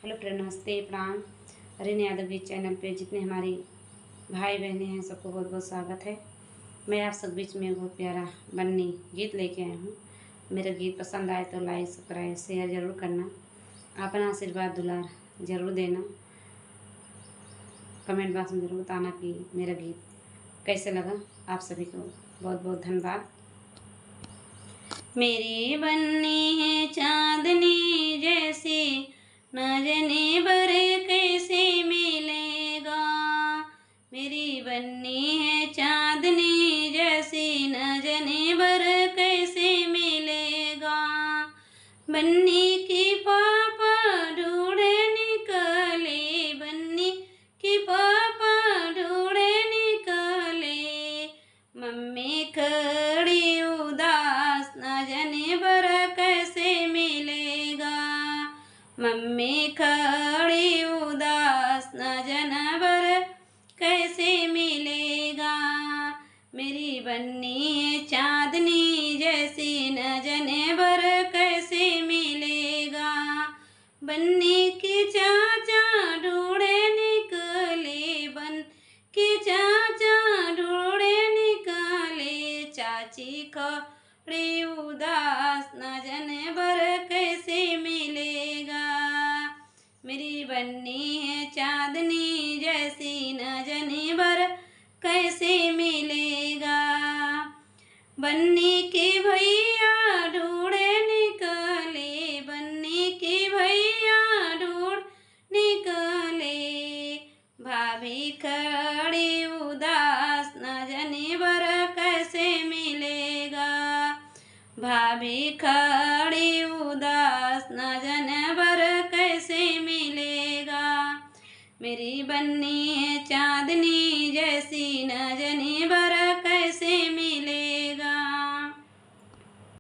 Hello friend, नमस्ते, प्रणाम। रिन यादव गीत चैनल पे जितने हमारी भाई बहनें हैं सबको बहुत बहुत स्वागत है। मैं आप सब बीच में बहुत प्यारा बन्नी गीत लेके आई हूँ। मेरा गीत पसंद आए तो लाइक सब्सक्राइब शेयर ज़रूर करना, अपना आशीर्वाद दुलार ज़रूर देना। कमेंट बॉक्स में ज़रूर बताना कि मेरा गीत कैसे लगा। आप सभी को बहुत बहुत धन्यवाद। मेरी बन्नी है चांदनी जैसी, न जाने बर कैसे मिलेगा। मेरी बन्नी है चांदनी जैसी, न जाने बर कैसे मिलेगा। बन्नी की पापा ढूंढे निकले, बन्नी की पापा ढूंढे निकले। मम्मी खड़ी उदास, न जाने बर कैसे मिलेगा। मम्मी खड़ी उदास, न जाने बर कैसे मिलेगा। मेरी बन्नी है चांदनी जैसी, न जाने बर कैसे मिलेगा। बन्नी की चाचा ढूंढे निकले, बन की चाचा ढूंढे निकले। चाची खड़ी उदास, न जाने बर कैसे मिलेगा। मेरी बन्नी है चांदनी जैसी, न जाने बर कैसे मिलेगा। बन्नी के भैया ढूंढे निकले, बन्नी के भैया ढूंढ निकले। भाभी खड़ी उदास, न जाने बर कैसे मिलेगा। भाभी खड़ी उदास, न जाने बर कैसे मिलेगा। मेरी बन्नी है चांदनी जैसी, न जाने बर